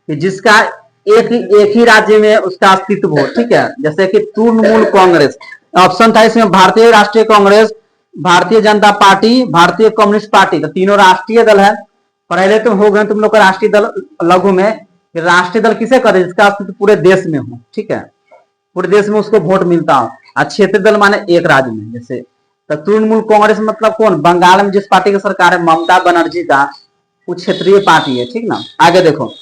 कि जिसका एक ही राज्य में उसका अस्तित्व हो। ठीक है। जैसे कि तृणमूल कांग्रेस, ऑप्शन था इसमें, भारतीय राष्ट्रीय कांग्रेस, भारतीय जनता पार्टी, भारतीय कम्युनिस्ट पार्टी, तो तीनों राष्ट्रीय दल है। पहले तो हो गए तुम लोग का राष्ट्रीय दल लघु में, राष्ट्रीय दल किसे करे, जिसका अस्तित्व पूरे देश में हो। ठीक है। पूरे देश में उसको वोट मिलता हो। और क्षेत्रीय दल माने एक राज्य में, जैसे तो तृणमूल कांग्रेस मतलब कौन, बंगाल में जिस पार्टी की सरकार है, ममता बनर्जी का, वो क्षेत्रीय पार्टी है। ठीक ना। आगे देखो,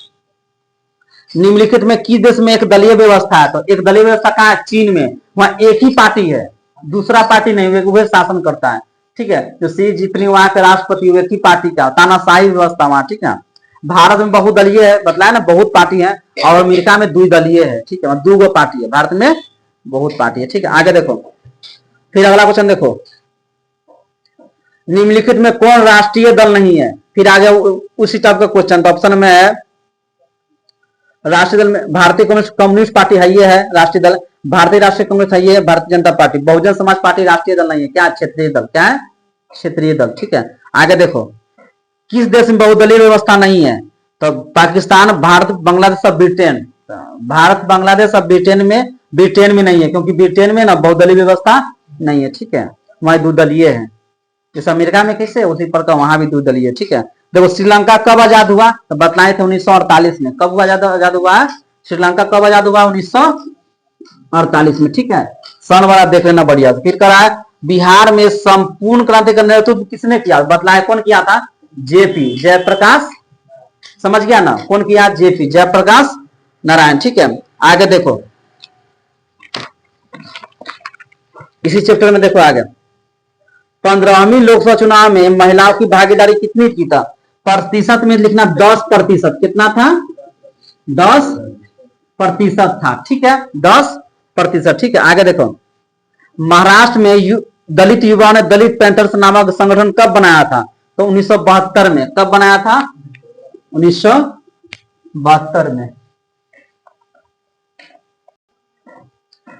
निम्नलिखित में किस देश में एक दलीय व्यवस्था है, तो एक दलीय व्यवस्था कहाँ है, चीन में। वहां एक ही पार्टी है, दूसरा पार्टी नहीं, वह शासन करता है। ठीक है। जो सी जितनी वहां के राष्ट्रपति, एक ही पार्टी का, तानाशाही व्यवस्था वहां। ठीक है। भारत में बहुदलीय है, बतलाया ना, बहुत पार्टी है, और अमेरिका में द्विदलीय है। ठीक है। 2 पार्टी है, भारत में बहुत पार्टी है। ठीक है। आगे देखो, फिर अगला क्वेश्चन देखो, निम्नलिखित में कौन राष्ट्रीय दल नहीं है। फिर आगे उसी टाइप का क्वेश्चन, तो ऑप्शन में है राष्ट्रीय दल में भारतीय कम्युनिस्ट पार्टी है, ये है राष्ट्रीय दल, भारतीय राष्ट्रीय कांग्रेस है, ये है भारतीय जनता पार्टी, बहुजन समाज पार्टी राष्ट्रीय दल नहीं है, क्या, क्षेत्रीय दल। क्या है, क्षेत्रीय दल। ठीक है। आगे देखो, किस देश में बहुदलीय व्यवस्था नहीं है, तो पाकिस्तान, भारत, बांग्लादेश और ब्रिटेन। भारत, बांग्लादेश और ब्रिटेन में नहीं है, क्योंकि ब्रिटेन में ना बहुदलीय व्यवस्था नहीं है। ठीक है। वहां 2 दलीय है। जैसे अमेरिका में कैसे उसी पर का वहां भी द्विदलीय, ठीक है। देखो श्रीलंका कब आजाद हुआ तो बतलाए थे 1948 में। कब आजाद हुआ है श्रीलंका, कब आजाद हुआ 1948 में, ठीक है। सन वाला देख लेना बढ़िया। फिर करा है बिहार में संपूर्ण क्रांति का नेतृत्व किसने किया, बतलाए कौन किया था, जेपी जयप्रकाश, समझ गया ना, कौन किया, जेपी जयप्रकाश नारायण, ठीक है। आगे देखो इसी चैप्टर में देखो आगे 15वीं लोकसभा चुनाव में महिलाओं की भागीदारी कितनी की था, प्रतिशत में लिखना 10%, कितना था 10% था, ठीक है 10%, ठीक है। आगे देखो महाराष्ट्र में दलित युवाओं ने दलित पैंथर्स नामक संगठन कब बनाया था, तो 1972 में। कब बनाया था, 1972 में,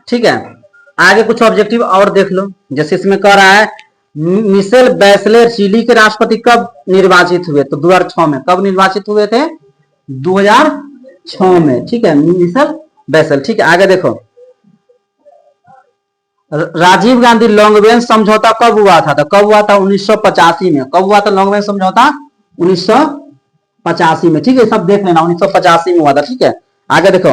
ठीक है। आगे कुछ ऑब्जेक्टिव और देख लो, जैसे इसमें कह रहा है मिशेल बैचलेट चिली के राष्ट्रपति कब निर्वाचित हुए, तो 2006 में। कब निर्वाचित हुए थे, 2006 में, ठीक है, मिशेल बैचलेट, ठीक है। आगे देखो राजीव गांधी लॉन्गवेंस समझौता कब हुआ था, तो कब हुआ था 1985 में। कब हुआ था लॉन्गवेंस समझौता, 1985 में, ठीक है। सब देख लेना 1985 में हुआ था, ठीक है। आगे देखो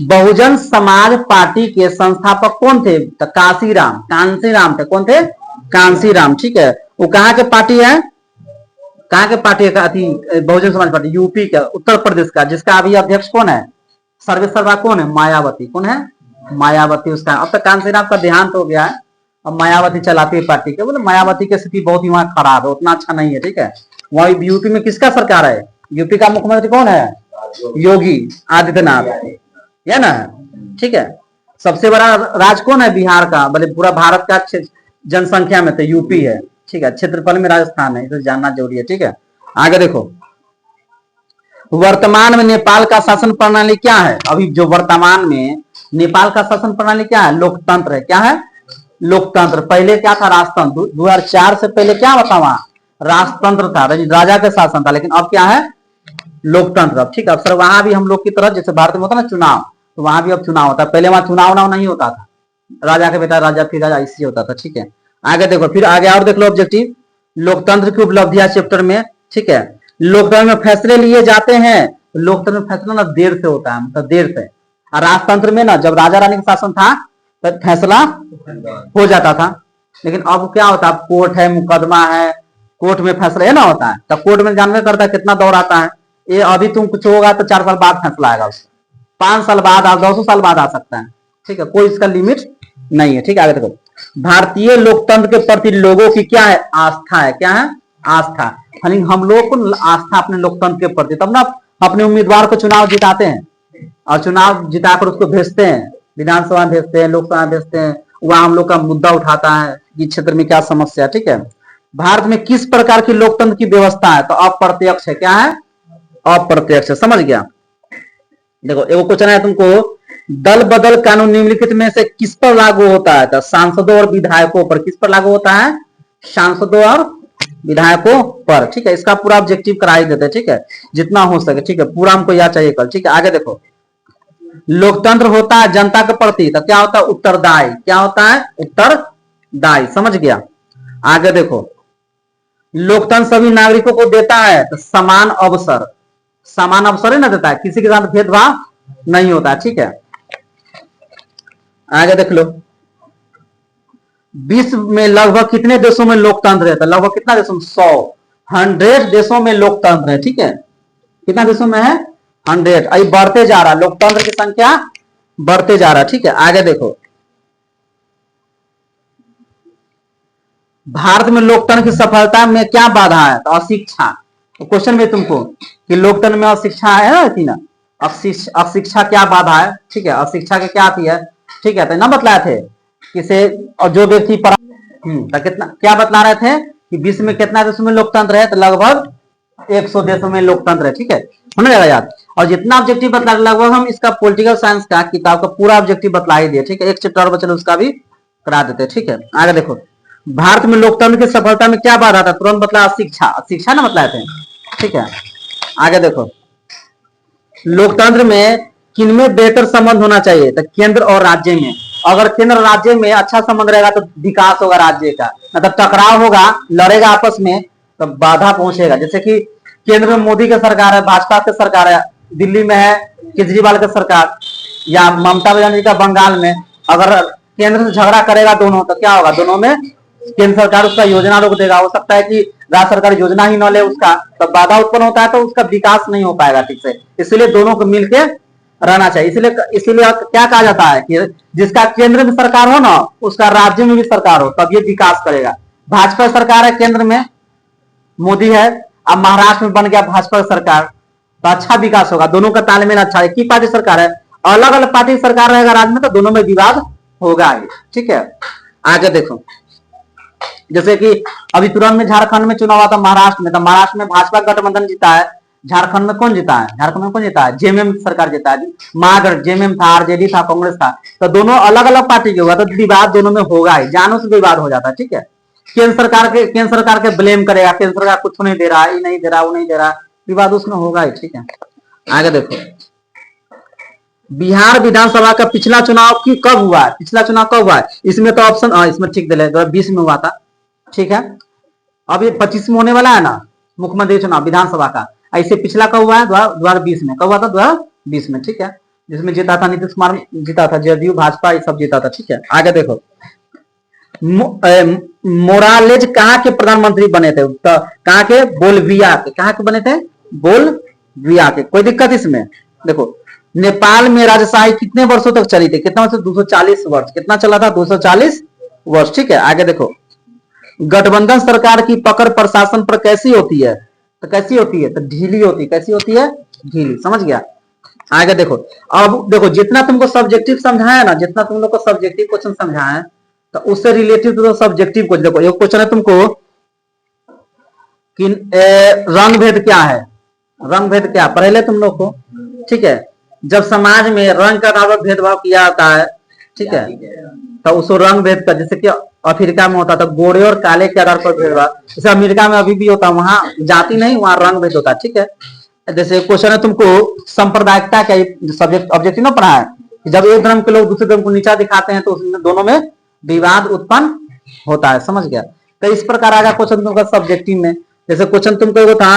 बहुजन समाज पार्टी के संस्थापक कौन थे, तो कांसीराम थे, कौन थे, कांसीराम, ठीक है। वो कहाँ के पार्टी है, कहाँ के पार्टी है, बहुजन समाज पार्टी यूपी का, उत्तर प्रदेश का, जिसका अभी अध्यक्ष कौन है, सर्वेसर्वा कौन है, मायावती, कौन है, मायावती उसका। अब तक कांसीराम का देहांत हो गया है, अब मायावती चलाती है पार्टी के। बोले मायावती की स्थिति बहुत ही वहां खराब है, उतना अच्छा नहीं है, ठीक है। वही यूपी में किसका सरकार है, यूपी का मुख्यमंत्री कौन है, योगी आदित्यनाथ, है ना, ठीक है। सबसे बड़ा राज कौन है बिहार का, बोले पूरा भारत का जनसंख्या में तो यूपी है, ठीक है। क्षेत्रफल में राजस्थान है, इसे जानना जरूरी है, ठीक है। आगे देखो वर्तमान में नेपाल का शासन प्रणाली क्या है, अभी जो वर्तमान में नेपाल का शासन प्रणाली क्या है, लोकतंत्र है, क्या है, लोकतंत्र। पहले क्या था, राजतंत्र। 2004 से पहले क्या होता वहां, राजतंत्र था, राजा का शासन था, लेकिन अब क्या है, लोकतंत्र, ठीक है। अब सर वहां भी हम लोग की तरह जैसे भारत में होता ना चुनाव, तो वहां भी अब चुनाव होता है, पहले वहां चुनाव नहीं होता था, राजा के बेटा राजा फिर राजा, इससे होता था, ठीक है। आगे देखो फिर आगे और देख लो ऑब्जेक्टिव, लोकतंत्र की उपलब्धियां चैप्टर में, ठीक है। लोकतंत्र में फैसले लिए जाते हैं, लोकतंत्र में फैसला ना देर से होता है, मतलब देर से। और राजतंत्र में ना जब राजा रानी का शासन था तो फैसला हो जाता था, लेकिन अब क्या होता है, कोर्ट है, मुकदमा है, कोर्ट में फैसला है ना होता है, तब कोर्ट में जानवे करता है कितना दौर आता है। ये अभी तुम कुछ होगा तो 4 साल बाद फैसला आएगा, उसका 5 साल बाद, 200 साल बाद आ सकता है, ठीक है, कोई इसका लिमिट नहीं है, ठीक है। आगे देखो भारतीय लोकतंत्र के प्रति लोगों की क्या है, आस्था है, क्या है, आस्था। यानी हम लोग को आस्था अपने लोकतंत्र के प्रति, तब ना अपने उम्मीदवार को चुनाव जिताते हैं, और चुनाव जिताकर उसको भेजते हैं, विधानसभा भेजते हैं, लोकसभा भेजते हैं, वहां हम लोग का मुद्दा उठाता है कि क्षेत्र में क्या समस्या, ठीक है। भारत में किस प्रकार की लोकतंत्र की व्यवस्था है, तो अप्रत्यक्ष है, क्या है, अप्रत्यक्ष, समझ गया। देखो एगो क्वेश्चन है तुमको, दल बदल कानून निम्नलिखित में से किस पर लागू होता है, तो सांसदों और विधायकों पर। किस पर लागू होता है, सांसदों और विधायकों पर, ठीक है। इसका पूरा ऑब्जेक्टिव करा ही देते हैं, ठीक है, जितना हो सके, ठीक है, पूरा हमको याद चाहिए कल, ठीक है। आगे देखो लोकतंत्र होता है जनता के प्रति, तो क्या होता है, उत्तरदायी, क्या होता है, उत्तरदायी, समझ गया। आगे देखो लोकतंत्र सभी नागरिकों को देता है, तो समान अवसर, समान अवसर ही ना देता है, किसी के साथ भेदभाव नहीं होता, ठीक है। आगे देख लो विश्व में लगभग कितने देशों में लोकतंत्र है, तो लगभग कितना देशों में, 100 देशों में लोकतंत्र है, ठीक है। कितना देशों में है, 100, अभी बढ़ते जा रहा है, लोकतंत्र की संख्या बढ़ते जा रहा है, ठीक है। आगे देखो भारत में लोकतंत्र की सफलता में क्या बाधा है, तो अशिक्षा। तो क्वेश्चन में तुमको कि लोकतंत्र में अशिक्षा है ना, थी ना, अशिक्षा क्या बाधा है, ठीक है, अशिक्षा के क्या आती है, ठीक है। तो ना बतलाए थे किसे, और जो व्यक्ति पढ़ा, तो कितना क्या बतला रहे थे कि विश्व में कितना देशों में लोकतंत्र है, तो लगभग 100 देशों में लोकतंत्र है, ठीक है, होने लगा याद। और जितना ऑब्जेक्टिव बतला लगभग हम इसका पॉलिटिकल साइंस का किताब का पूरा ऑब्जेक्टिव बतला ही दिए, ठीक है। एक चैप्टर बचल उसका भी करा देते, ठीक है। आगे देखो भारत में लोकतंत्र की सफलता में क्या बाधा था, तुरंत बतला अशिक्षा, शिक्षा ना बतलाए थे, ठीक है। आगे देखो लोकतंत्र में किनमें बेहतर संबंध होना चाहिए, तो केंद्र और राज्य में, अगर केंद्र राज्य में अच्छा संबंध रहेगा तो विकास होगा राज्य का, मतलब टकराव होगा, लड़ेगा आपस में तो बाधा पहुंचेगा। जैसे कि केंद्र में मोदी की सरकार है, भाजपा की सरकार है, दिल्ली में है केजरीवाल की सरकार, या ममता बनर्जी का बंगाल में, अगर केंद्र से झगड़ा करेगा दोनों तो क्या होगा, दोनों में केंद्र सरकार उसका योजना रोक देगा। हो सकता है कि राज्य सरकार योजना ही न ले उसका, तो बाधा उत्पन्न होता है, तो उसका विकास नहीं हो पाएगा ठीक से। इसलिए दोनों को मिलके रहना चाहिए। इसलिए क्या कहा जाता है कि जिसका केंद्र में सरकार हो ना, उसका राज्य में भी सरकार हो, तब ये विकास करेगा। भाजपा सरकार है केंद्र में, मोदी है, अब महाराष्ट्र में बन गया भाजपा सरकार, तो अच्छा विकास होगा, दोनों का तालमेल अच्छा है। की पार्टी सरकार है, अलग अलग पार्टी सरकार रहेगा राज्य में तो दोनों में विवाद होगा ही, ठीक है। आगे देखो, जैसे कि अभी तुरंत में झारखंड में चुनाव हुआ था महाराष्ट्र में, तो महाराष्ट्र में भाजपा गठबंधन जीता है, झारखंड में कौन जीता है, झारखंड में कौन जीता है, जेएमएम सरकार जीता है, महागठ जेएमएम था, आरजेडी था, कांग्रेस था, तो दोनों अलग अलग पार्टी के हुआ तो विवाद दोनों में होगा ही, जानों से विवाद हो जाता है, ठीक है। केंद्र सरकार के ब्लेम करेगा, केंद्र सरकार कुछ नहीं दे रहा, ये नहीं दे रहा, वो नहीं दे रहा, विवाद उसमें होगा ही, ठीक है। आगे देखो, बिहार विधानसभा का पिछला चुनाव की कब हुआ है, पिछला चुनाव कब हुआ है, इसमें तो ऑप्शन इसमें ठीक दे 20 में हुआ था, ठीक है। अब ये 25 में होने वाला है ना मुख्यमंत्री चुनाव विधानसभा का, ऐसे पिछला कब हुआ है 2020 में, कब हुआ था 2020 में, ठीक है, जिसमें जीता था नीतीश कुमार, जीता था जदयू भाजपा, ये सब जीता था, ठीक है। आगे देखो, मोरालेज कहाँ के प्रधानमंत्री बने थे, तो कहाँ के, बोलविया के, कहाँ के बने थे, बोलविया के। कोई दिक्कत इसमें, देखो नेपाल में राजशाही कितने वर्षों तक चली थी, कितना वर्ष, 240 वर्ष, कितना चला था, 240 वर्ष, ठीक है। आगे देखो, गठबंधन सरकार की पकड़ प्रशासन पर कैसी होती है, तो कैसी होती है, तो ढीली होती है, कैसी होती है, ढीली, समझ गया। आगे देखो, अब देखो जितना तुमको सब्जेक्टिव समझाया ना, जितना तुम लोग को सब्जेक्टिव क्वेश्चन समझाया तो उससे रिलेटिव तो सब्जेक्टिव को देखो। एक क्वेश्चन है तुमको कि रंग भेद क्या है, रंग भेद क्या पढ़े तुम लोग को, ठीक है। जब समाज में रंग का आधार पर भेदभाव किया जाता है, ठीक है, तो उसको रंग भेद का, जैसे कि अफ्रीका में होता था गोरे और काले के आधार पर भेदभाव, जैसे अमेरिका में अभी भी होता है, वहां जाति नहीं वहां रंग भेद होता है, ठीक है। जैसे क्वेश्चन है तुमको सांप्रदायिकता का सब्जेक्ट ऑब्जेक्टिव ना पढ़ा है, जब एक धर्म के लोग दूसरे धर्म को नीचा दिखाते हैं तो उसमें दोनों में विवाद उत्पन्न होता है, समझ गया। तो इस प्रकार आएगा क्वेश्चन तुमका सब्जेक्टिव में। जैसे क्वेश्चन तुमको था,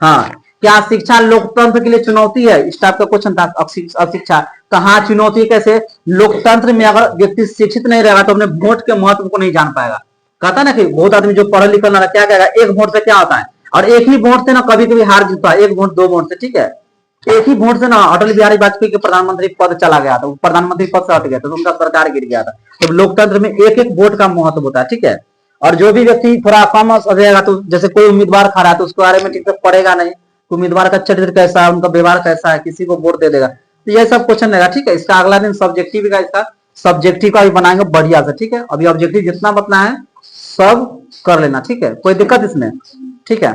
हाँ, क्या शिक्षा लोकतंत्र के लिए चुनौती है, इस टाइप का क्वेश्चन था। अशिक्षा कहाँ चुनौती, कैसे, लोकतंत्र में अगर व्यक्ति शिक्षित नहीं रहेगा तो अपने वोट के महत्व को नहीं जान पाएगा। कहता ना कि बहुत आदमी जो पढ़ा लिखा ना क्या कहेगा, एक वोट से क्या होता है, और एक ही वोट से ना कभी कभी हार जीतता है, एक वोट 2 वोट से, ठीक है। एक ही वोट से ना अटल बिहारी वाजपेयी के प्रधानमंत्री पद चला गया था, प्रधानमंत्री पद से हट गया था, तो उनका सरकार गिर गया था। तो लोकतंत्र में एक एक वोट का महत्व होता है, ठीक है। और जो भी व्यक्ति थोड़ा कम रहेगा, तो जैसे कोई उम्मीदवार खड़ा है तो उसके बारे में ठीक से पढ़ेगा नहीं, उम्मीदवार का चरित्र कैसा है, उनका व्यवहार कैसा है, किसी को वोट दे देगा, तो ये सब क्वेश्चन रहेगा, ठीक है। इसका अगला दिन सब्जेक्टिव का, इसका सब्जेक्टिव का भी बनाएंगे बढ़िया से, ठीक है। अभी ऑब्जेक्टिव जितना बतना है सब कर लेना, ठीक है, कोई दिक्कत इसमें, ठीक है।